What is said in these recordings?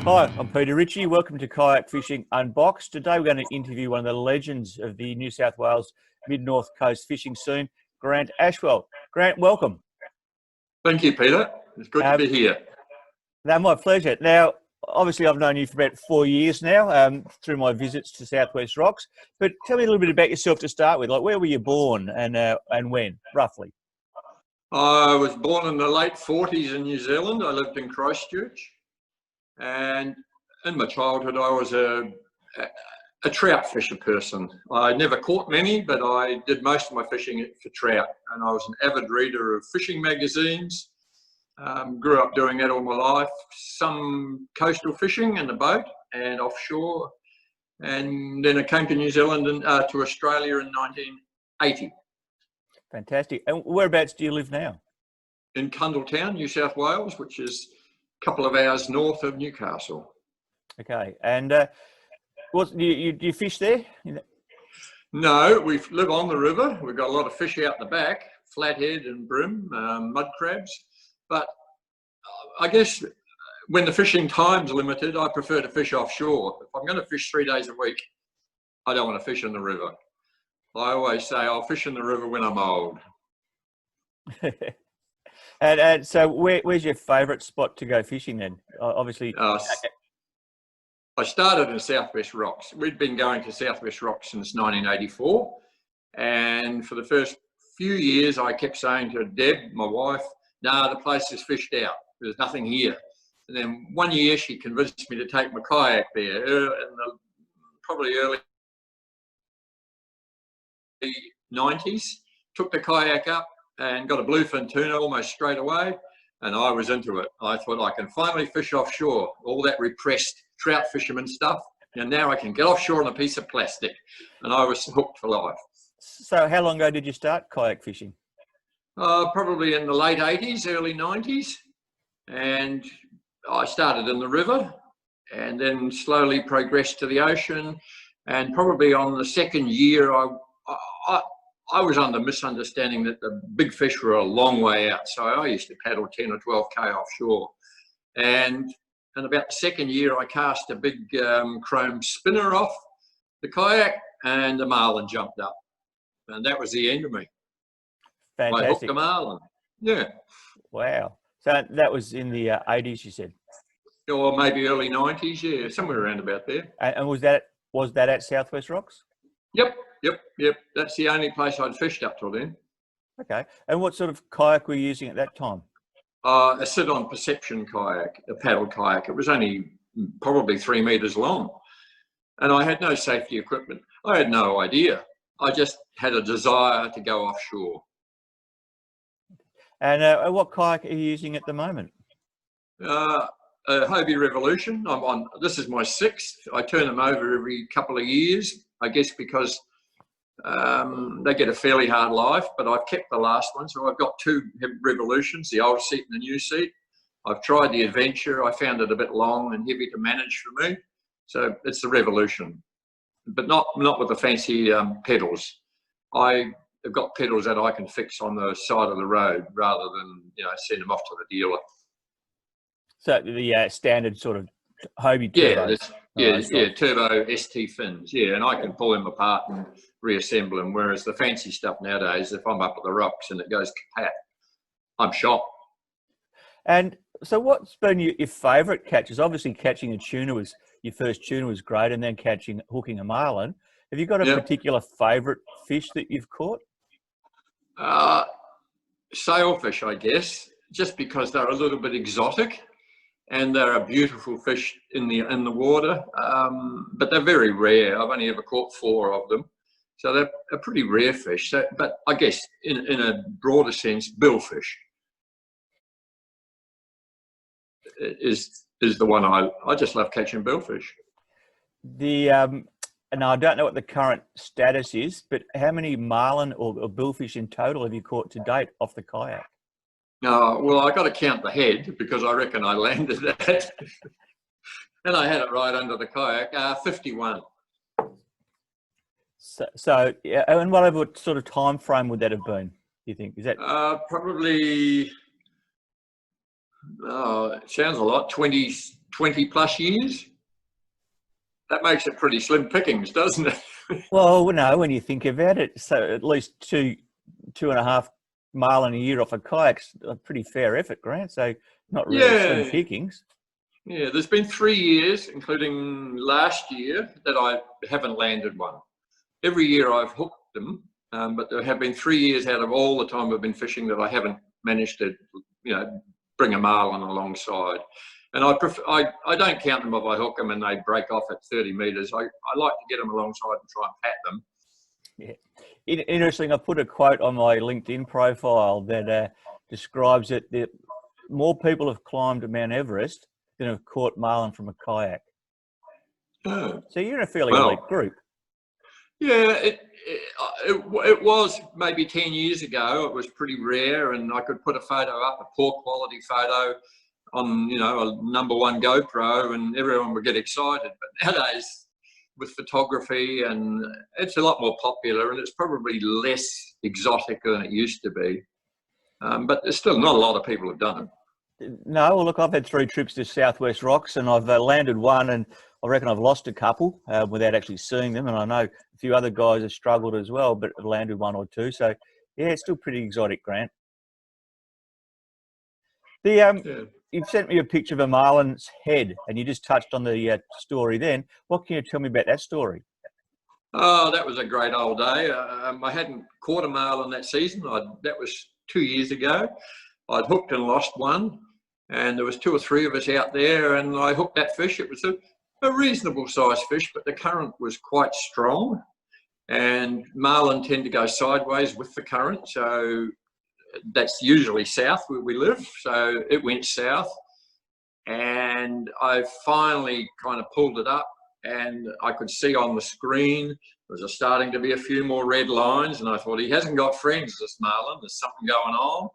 Hi, I'm Peter Ritchie. Welcome to Kayak Fishing Unboxed. Today we're going to interview one of the legends of the New South Wales mid-north coast fishing scene, Grant Ashwell. Grant, welcome. Thank you, Peter. It's good to be here. Now, my pleasure. Now, obviously I've known you for about 4 years now through my visits to Southwest Rocks, but tell me a little bit about yourself to start with. Like, where were you born and when, roughly? I was born in the late 40s in New Zealand. I lived in Christchurch. And in my childhood, I was a trout fisher person. I never caught many, but I did most of my fishing for trout. And I was an avid reader of fishing magazines. Grew up doing that all my life. Some coastal fishing in the boat and offshore. And then I came to New Zealand and to Australia in 1980. Fantastic. And whereabouts do you live now? In Cundletown, New South Wales, which is couple of hours north of Newcastle. Okay, and do you fish there? No, we live on the river. We've got a lot of fish out the back, flathead and bream, mud crabs. But I guess when the fishing time's limited, I prefer to fish offshore. If I'm going to fish 3 days a week, I don't want to fish in the river. I always say I'll fish in the river when I'm old. And so where's your favourite spot to go fishing then? Obviously. I started in Southwest Rocks. We'd been going to Southwest Rocks since 1984. And for the first few years, I kept saying to Deb, my wife, "No, the place is fished out. There's nothing here." And then one year she convinced me to take my kayak there in probably early 90s. Took the kayak up and got a bluefin tuna almost straight away, and I was into it. I thought, I can finally fish offshore, all that repressed trout fisherman stuff, and now I can get offshore on a piece of plastic, and I was hooked for life. So how long ago did you start kayak fishing? Probably in the late 80s, early 90s, and I started in the river and then slowly progressed to the ocean, and probably on the second year I was under misunderstanding that the big fish were a long way out. So I used to paddle 10 or 12K offshore. And in about the second year, I cast a big chrome spinner off the kayak and the Marlin jumped up. And that was the end of me. Fantastic. I hooked a Marlin. Yeah. Wow. So that was in the 80s, you said? Or maybe early 90s, yeah, somewhere around about there. And was that at Southwest Rocks? Yep. That's the only place I'd fished up till then. Okay. And what sort of kayak were you using at that time? A sit-on perception kayak, a paddle kayak. It was only probably 3 meters long. And I had no safety equipment. I had no idea. I just had a desire to go offshore. And what kayak are you using at the moment? A Hobie Revolution. This is my 6th. I turn them over every couple of years, I guess because they get a fairly hard life, but I've kept the last one. So I've got 2 Revolutions, the old seat and the new seat. I've tried the Adventure. I found it a bit long and heavy to manage for me. So it's the Revolution, but not with the fancy pedals. I've got pedals that I can fix on the side of the road rather than, send them off to the dealer. So the standard sort of Hobie turbo. Yeah, turbo ST fins. Yeah, and I can pull them apart and reassemble them. Whereas the fancy stuff nowadays, if I'm up at the rocks and it goes kapat, I'm shot. And so, what's been your favourite catches? Obviously, catching a tuna was your first tuna was great, and then hooking a marlin. Have you got a particular favourite fish that you've caught? Sailfish, I guess, just because they're a little bit exotic. And they're a beautiful fish in the water, but they're very rare. I've only ever caught 4 of them, so they're a pretty rare fish. So, but I guess in a broader sense, billfish is the one I just love catching billfish. And I don't know what the current status is, but how many marlin or billfish in total have you caught to date off the kayak? Well, I got to count the head because I reckon I landed that. And I had it right under the kayak. 51. So yeah, and whatever sort of time frame would that have been? You think is that probably? Oh, it sounds a lot. 20 plus years. That makes it pretty slim pickings, doesn't it? Well, no, when you think about it, so at least 2.5 marlin a year off a kayak's a pretty fair effort, Grant. So not really slim pickings. Yeah, there's been 3 years, including last year, that I haven't landed one. Every year I've hooked them, but there have been 3 years out of all the time I've been fishing that I haven't managed to, bring a marlin alongside. And I don't count them if I hook them and they break off at 30 metres. I like to get them alongside and try and pat them. Yeah. Interesting. I put a quote on my LinkedIn profile that describes it. That more people have climbed Mount Everest than have caught marlin from a kayak. Oh. So you're in a fairly elite group. Yeah, it was maybe 10 years ago. It was pretty rare, and I could put a photo up, a poor quality photo, on a #1 GoPro, and everyone would get excited. But nowadays, with photography, and it's a lot more popular, and it's probably less exotic than it used to be. But there's still not a lot of people have done it. No, well, look, I've had 3 trips to Southwest Rocks, and I've landed one, and I reckon I've lost a couple without actually seeing them. And I know a few other guys have struggled as well, but have landed 1 or 2. So, yeah, it's still pretty exotic, Grant. You've sent me a picture of a marlin's head, and you just touched on the story then. What can you tell me about that story? Oh, that was a great old day. I hadn't caught a marlin that season. That was 2 years ago. I'd hooked and lost one, and there was 2 or 3 of us out there, and I hooked that fish. It was a reasonable sized fish, but the current was quite strong, and marlin tend to go sideways with the current. So that's usually south where we live. So it went south, and I finally kind of pulled it up, and I could see on the screen there was starting to be a few more red lines, and I thought, he hasn't got friends, this marlin. There's something going on.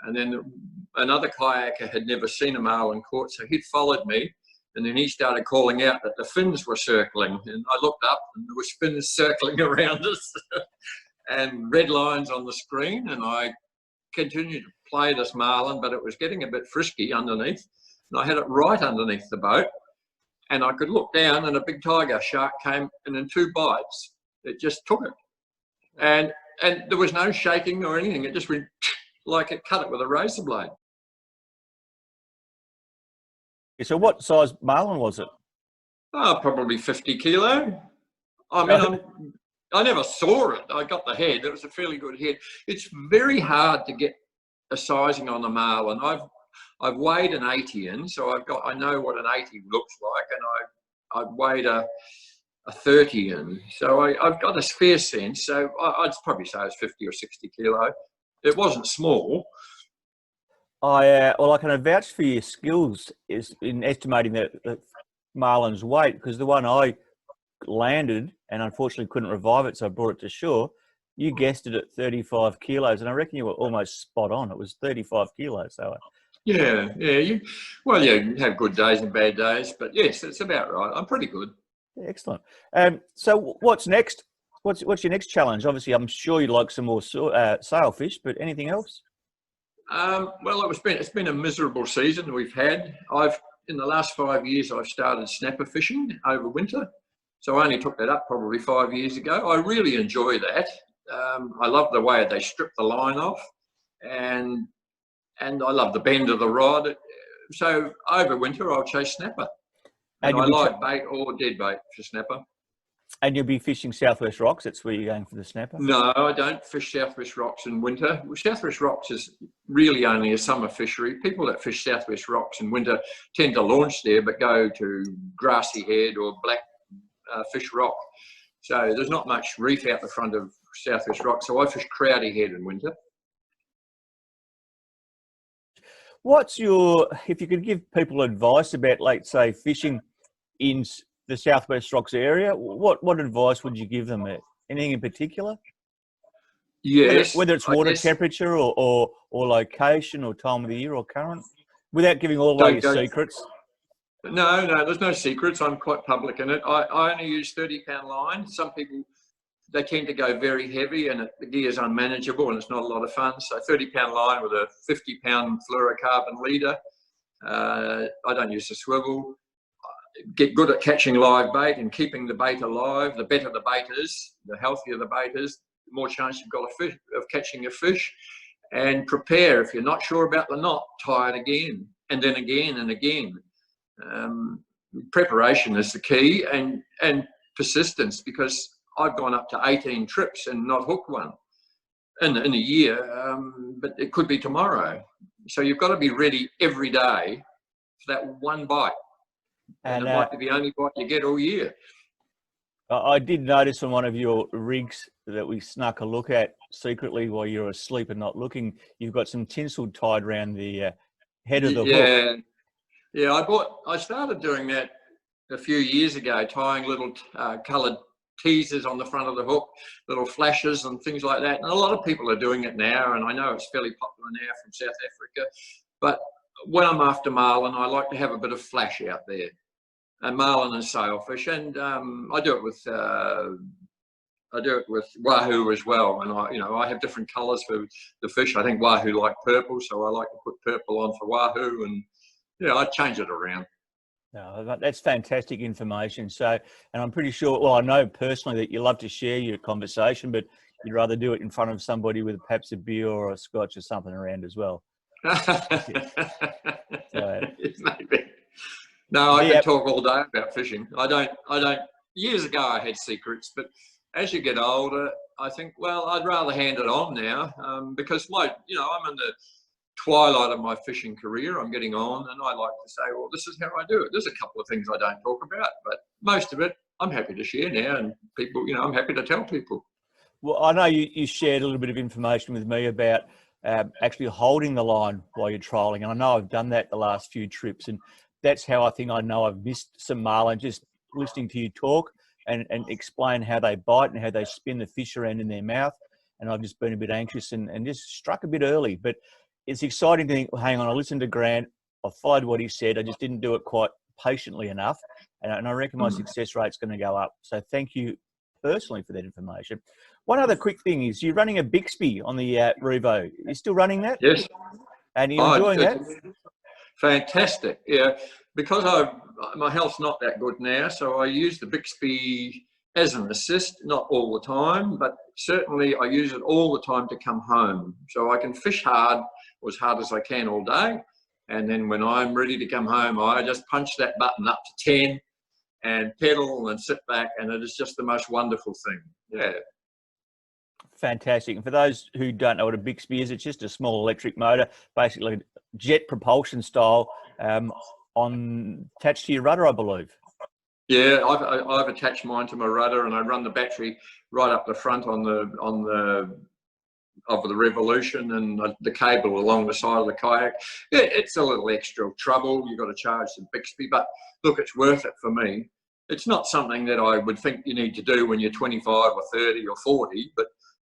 And then another kayaker had never seen a marlin caught, so he'd followed me, and then he started calling out that the fins were circling, and I looked up and there was fins circling around us and red lines on the screen, and I continued to play this marlin, but it was getting a bit frisky underneath, and I had it right underneath the boat, and I could look down, and a big tiger shark came, and in 2 bites it just took it, and there was no shaking or anything. It just went like it cut it with a razor blade. So what size marlin was it? Oh, probably 50 kilo. I mean, I never saw it. I got the head. It was a fairly good head. It's very hard to get a sizing on a marlin. I've weighed an 80 in, so I know what an 80 looks like, and I've weighed a 30 in, so I've got a fair sense. So I'd probably say it's 50 or 60 kilo. It wasn't small. Well, I can vouch for your skills in estimating the marlin's weight, because the one I landed and unfortunately couldn't revive it, so I brought it to shore. You guessed it at 35 kilos, and I reckon you were almost spot on. It was 35 kilos. So yeah. You have good days and bad days, but yes, it's about right. I'm pretty good. Excellent. So what's next? What's your next challenge? Obviously, I'm sure you'd like some more sailfish, but anything else? Well, it's been a miserable season we've had. In the last 5 years, I've started snapper fishing over winter. So I only took that up probably 5 years ago. I really enjoy that. I love the way they strip the line off, and I love the bend of the rod. So over winter, I'll chase snapper. And I like bait or dead bait for snapper. And you'll be fishing Southwest Rocks. That's where you're going for the snapper? No, I don't fish Southwest Rocks in winter. Southwest Rocks is really only a summer fishery. People that fish Southwest Rocks in winter tend to launch there, but go to Grassy Head or Blackfish Rock. So there's not much reef out the front of Southwest Rocks. So I fish Crowdy Head in winter. If you could give people advice about, like, say, fishing in the Southwest Rocks area, what advice would you give them? Anything in particular? Yes. Whether it's water temperature or location or time of the year or current, without giving all away your secrets. No, there's no secrets. I'm quite public in it. I only use 30-pound line. Some people they tend to go very heavy, and the gear is unmanageable, and it's not a lot of fun. So 30-pound line with a 50-pound fluorocarbon leader. I don't use the swivel. Get good at catching live bait and keeping the bait alive. The better the bait is, the healthier the bait is, the more chance you've got of catching a fish. And prepare. If you're not sure about the knot, tie it again, and then again and again. Preparation is the key, and persistence, because I've gone up to 18 trips and not hooked one in a year, but it could be tomorrow. So you've got to be ready every day for that one bite. And it might be the only bite you get all year. I did notice on one of your rigs that we snuck a look at secretly while you were asleep and not looking, you've got some tinsel tied around the head of the hook. Yeah, I started doing that a few years ago, tying little coloured teasers on the front of the hook, little flashes and things like that. And a lot of people are doing it now, and I know it's fairly popular now from South Africa. But when I'm after marlin, I like to have a bit of flash out there. And marlin and sailfish, and I do it with wahoo as well. And I have different colours for the fish. I think wahoo like purple, so I like to put purple on for wahoo, and I change it around. No, that's fantastic information. So, and I'm pretty sure, well, I know personally that you love to share your conversation, but you'd rather do it in front of somebody with perhaps a beer or a scotch or something around as well. So, maybe. No, I could talk all day about fishing. I don't. Years ago, I had secrets, but as you get older, I think, well, I'd rather hand it on now, because I'm in the twilight of my fishing career. I'm getting on, and I like to say, well, this is how I do it. There's a couple of things I don't talk about, but most of it I'm happy to share now, and people, I'm happy to tell people. Well, I know you shared a little bit of information with me about actually holding the line while you're trolling, and I know I've done that the last few trips, and that's how I know I've missed some marlin, just listening to you talk and explain how they bite and how they spin the fish around in their mouth. And I've just been a bit anxious and just struck a bit early. But it's exciting to think, hang on, I listened to Grant, I followed what he said, I just didn't do it quite patiently enough. And I reckon my success rate's going to go up. So thank you personally for that information. One other quick thing is you're running a Bixby on the Revo. You're still running that? Yes. And you're enjoying that? Fantastic, yeah. Because my health's not that good now, so I use the Bixby as an assist, not all the time, but certainly I use it all the time to come home. So I can fish hard, or as hard as I can all day, and then when I'm ready to come home, I just punch that button up to 10 and pedal and sit back, and it is just the most wonderful thing. Yeah. Fantastic. And for those who don't know what a Bixby is, it's just a small electric motor, basically jet propulsion style, attached to your rudder, I believe. Yeah, I've attached mine to my rudder, and I run the battery right up the front of the Revolution, and the cable along the side of the kayak. Yeah, it's a little extra trouble. You've got to charge the Bixby, but look, it's worth it for me. It's not something that I would think you need to do when you're 25 or 30 or 40, but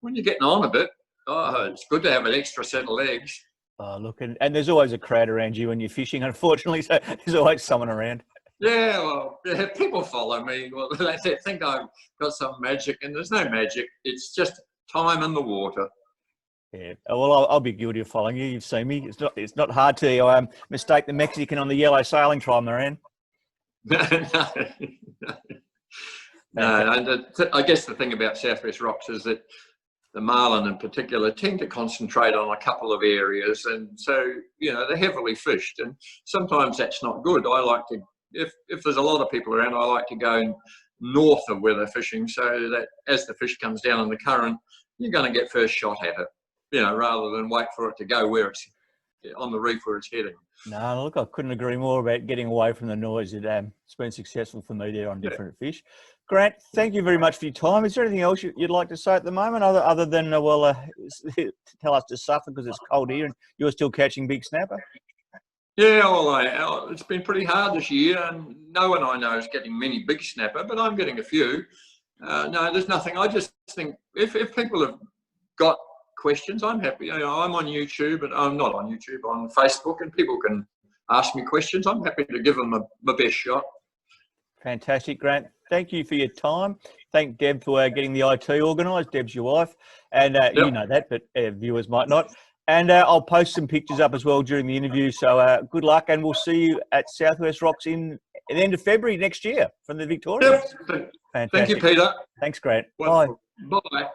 when you're getting on a bit, it's good to have an extra set of legs. Oh, look, and there's always a crowd around you when you're fishing, unfortunately, so there's always someone around. Yeah, well, people follow me. Well, they think I've got some magic, and there's no magic. It's just time in the water. Yeah, well, I'll be guilty of following you. You've seen me. It's not hard to mistake the Mexican on the yellow sailing tribe, Moran. No. And I guess the thing about Southwest Rocks is that the marlin in particular tend to concentrate on a couple of areas, and so they're heavily fished, and sometimes that's not good. I like to, if there's a lot of people around, I like to go north of where they're fishing, so that as the fish comes down in the current, you're going to get first shot at it, rather than wait for it to go where it's on the reef where it's heading. No, look, I couldn't agree more about getting away from the noise. It's been successful for me there on different fish. Grant, thank you very much for your time. Is there anything else you'd like to say at the moment, other than tell us to suffer because it's cold here and you're still catching big snapper? Yeah, well, it's been pretty hard this year, and no one I know is getting many big snapper, but I'm getting a few. No, there's nothing. I just think if people have got questions, I'm happy. I'm on YouTube, but I'm not on YouTube, on Facebook, and people can ask me questions. I'm happy to give them my best shot. Fantastic, Grant. Thank you for your time. thank Deb for getting the IT organised. Deb's your wife, and you know that, but viewers might not. And I'll post some pictures up as well during the interview. So good luck, and we'll see you at Southwest Rocks in at the end of February next year from the Victorians. Yep. Fantastic. Thank you, Peter. Thanks, Grant. Bye. Bye.